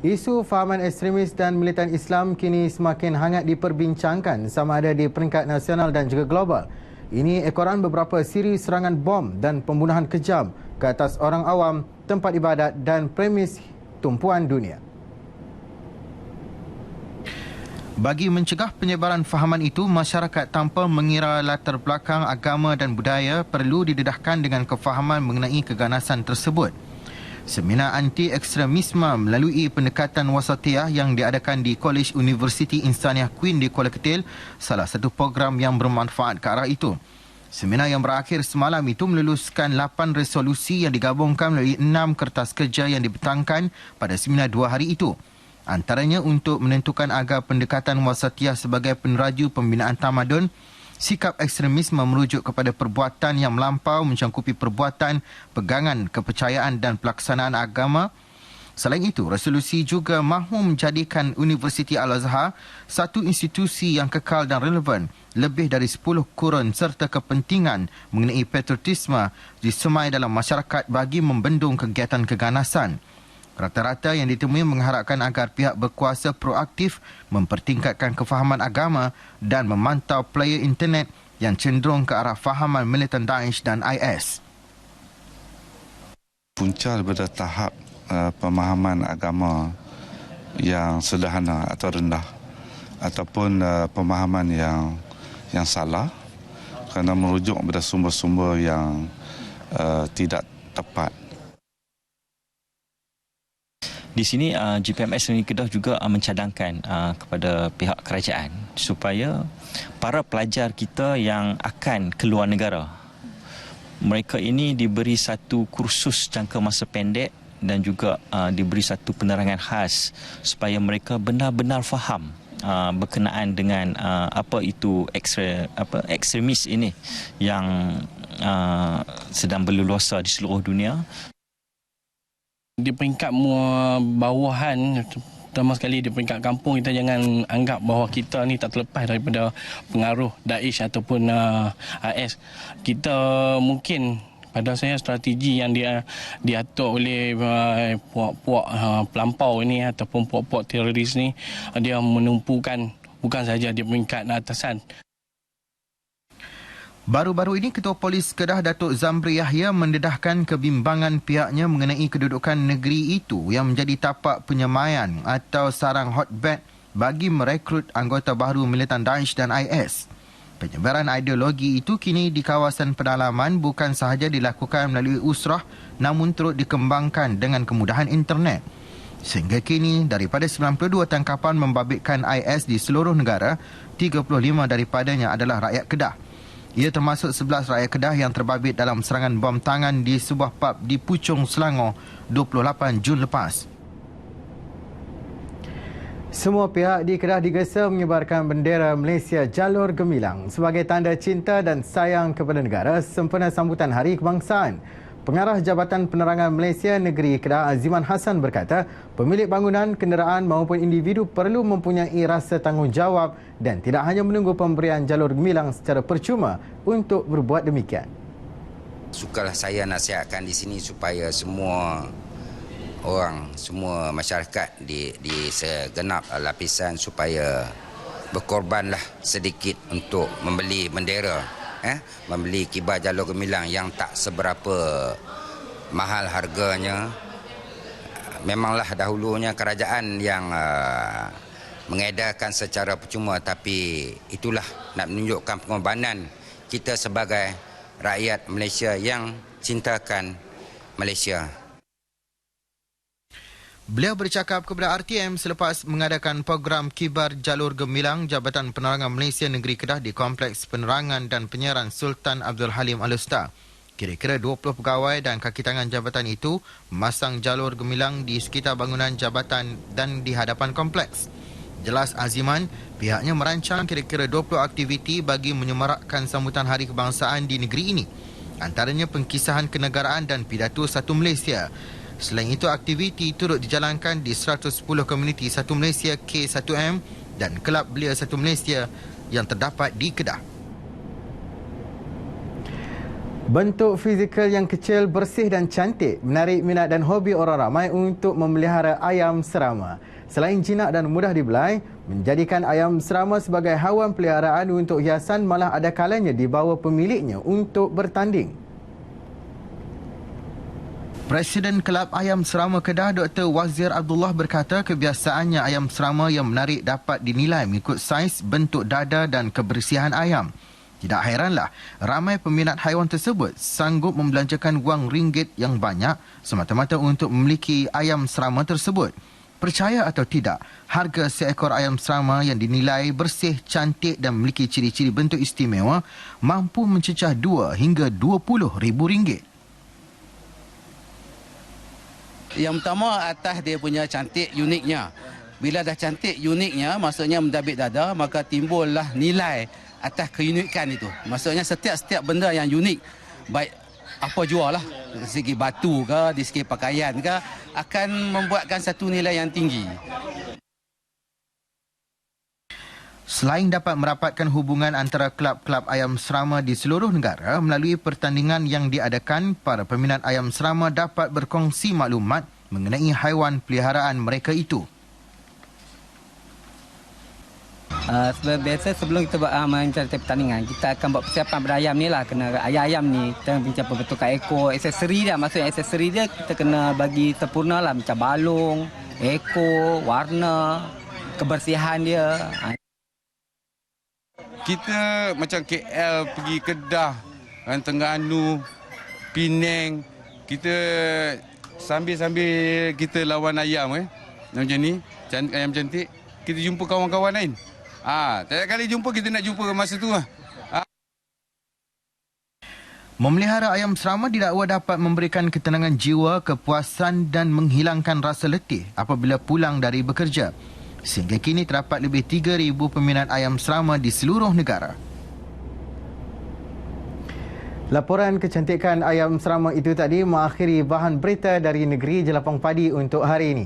Isu fahaman ekstremis dan militan Islam kini semakin hangat diperbincangkan sama ada di peringkat nasional dan juga global. Ini ekoran beberapa siri serangan bom dan pembunuhan kejam ke atas orang awam, tempat ibadat dan premis tumpuan dunia. Bagi mencegah penyebaran fahaman itu, masyarakat tanpa mengira latar belakang agama dan budaya perlu didedahkan dengan kefahaman mengenai keganasan tersebut. Seminar anti-ekstremisme melalui pendekatan wasatiyah yang diadakan di College University Insaniah Queen di Kuala Ketil, salah satu program yang bermanfaat ke arah itu. Seminar yang berakhir semalam itu meluluskan 8 resolusi yang digabungkan melalui 6 kertas kerja yang dibentangkan pada seminar 2 hari itu. Antaranya untuk menentukan agar pendekatan wasatiyah sebagai peneraju pembinaan tamadun, sikap ekstremisme merujuk kepada perbuatan yang melampau mencangkupi perbuatan, pegangan, kepercayaan dan pelaksanaan agama. Selain itu, resolusi juga mahu menjadikan Universiti Al-Azhar satu institusi yang kekal dan relevan lebih dari 10 kurun serta kepentingan mengenai patriotisme disemai dalam masyarakat bagi membendung kegiatan keganasan. Rata-rata yang ditemui mengharapkan agar pihak berkuasa proaktif mempertingkatkan kefahaman agama dan memantau player internet yang cenderung ke arah fahaman militan Daesh dan IS. Punca daripada tahap pemahaman agama yang sederhana atau rendah ataupun pemahaman yang salah kerana merujuk kepada sumber-sumber yang tidak tepat. Di sini GPMS Negeri Kedah juga mencadangkan kepada pihak kerajaan supaya para pelajar kita yang akan keluar negara, mereka ini diberi satu kursus jangka masa pendek dan juga diberi satu penerangan khas supaya mereka benar-benar faham berkenaan dengan apa itu ekstremis ini yang sedang berleluasa di seluruh dunia. Di peringkat bawahan, terutama sekali di peringkat kampung, kita jangan anggap bahawa kita ni tak terlepas daripada pengaruh Daesh ataupun IS. Kita mungkin, pada saya, strategi yang diatur oleh puak-puak pelampau ini ataupun puak-puak teroris ni, dia menumpukan bukan sahaja di peringkat atasan. Baru-baru ini, Ketua Polis Kedah Datuk Zamri Yahya mendedahkan kebimbangan pihaknya mengenai kedudukan negeri itu yang menjadi tapak penyemaian atau sarang hotbed bagi merekrut anggota baru militan Daesh dan IS. Penyebaran ideologi itu kini di kawasan pedalaman bukan sahaja dilakukan melalui usrah namun turut dikembangkan dengan kemudahan internet. Sehingga kini, daripada 92 tangkapan membabitkan IS di seluruh negara, 35 daripadanya adalah rakyat Kedah. Ia termasuk 11 rakyat Kedah yang terbabit dalam serangan bom tangan di sebuah pub di Puchong, Selangor 28 Jun lepas. Semua pihak di Kedah digesa mengibarkan bendera Malaysia jalur gemilang sebagai tanda cinta dan sayang kepada negara sempena sambutan Hari Kebangsaan. Pengarah Jabatan Penerangan Malaysia Negeri Kedah Aziman Hassan berkata, pemilik bangunan, kenderaan maupun individu perlu mempunyai rasa tanggungjawab dan tidak hanya menunggu pemberian jalur gemilang secara percuma untuk berbuat demikian. Sukalah saya nasihatkan di sini supaya semua orang, semua masyarakat di segenap lapisan supaya berkorbanlah sedikit untuk membeli bendera. Membeli kibar jalur gemilang yang tak seberapa mahal harganya. Memanglah dahulunya kerajaan yang mengedarkan secara percuma, tapi itulah nak menunjukkan pengorbanan kita sebagai rakyat Malaysia yang cintakan Malaysia. Beliau bercakap kepada RTM selepas mengadakan program Kibar Jalur Gemilang Jabatan Penerangan Malaysia Negeri Kedah di Kompleks Penerangan dan Penyiaran Sultan Abdul Halim Al-Usta. Kira-kira 20 pegawai dan kaki tangan jabatan itu memasang jalur gemilang di sekitar bangunan jabatan dan di hadapan kompleks. Jelas Aziman, pihaknya merancang kira-kira 20 aktiviti bagi menyemarakkan sambutan Hari Kebangsaan di negeri ini. Antaranya pengkisahan kenegaraan dan pidato Satu Malaysia. Selain itu, aktiviti turut dijalankan di 110 komuniti Satu Malaysia K1M dan Kelab Belia Satu Malaysia yang terdapat di Kedah. Bentuk fizikal yang kecil, bersih dan cantik menarik minat dan hobi orang ramai untuk memelihara ayam serama. Selain jinak dan mudah dibelai, menjadikan ayam serama sebagai haiwan peliharaan untuk hiasan malah ada kalanya dibawa pemiliknya untuk bertanding. Presiden Kelab Ayam Serama Kedah Dr. Wazir Abdullah berkata kebiasaannya ayam serama yang menarik dapat dinilai mengikut saiz, bentuk dada dan kebersihan ayam. Tidak hairanlah ramai peminat haiwan tersebut sanggup membelanjakan wang ringgit yang banyak semata-mata untuk memiliki ayam serama tersebut. Percaya atau tidak, harga seekor ayam serama yang dinilai bersih, cantik dan memiliki ciri-ciri bentuk istimewa mampu mencecah 2 hingga RM20,000. Yang pertama atas dia punya cantik uniknya. Bila dah cantik uniknya, maksudnya mendabik dada, maka timbullah nilai atas keunikan itu. Maksudnya setiap benda yang unik, baik apa jua lah, dari segi batu ke, dari segi pakaian ke, akan membuatkan satu nilai yang tinggi. Selain dapat merapatkan hubungan antara kelab-kelab ayam serama di seluruh negara, melalui pertandingan yang diadakan, para peminat ayam serama dapat berkongsi maklumat mengenai haiwan peliharaan mereka itu. Biasa sebelum kita buat mencari pertandingan, kita akan buat persiapan pada ayam ni lah. Kena ayam ni, kita bincang pembentukan ekor, aksesori dia. Maksudnya aksesori dia kita kena bagi sempurna lah. Macam balung, ekor, warna, kebersihan dia. Kita macam KL pergi Kedah, Terengganu, Penang, kita sambil kita lawan ayam macam ni, ayam cantik, kita jumpa kawan-kawan lain. Tiap kali jumpa kita nak jumpa masa tu lah. Memelihara ayam serama didakwa dapat memberikan ketenangan jiwa, kepuasan dan menghilangkan rasa letih apabila pulang dari bekerja. Sehingga kini terdapat lebih 3,000 peminat ayam serama di seluruh negara. Laporan kecantikan ayam serama itu tadi mengakhiri bahan berita dari negeri Jelapang Padi untuk hari ini.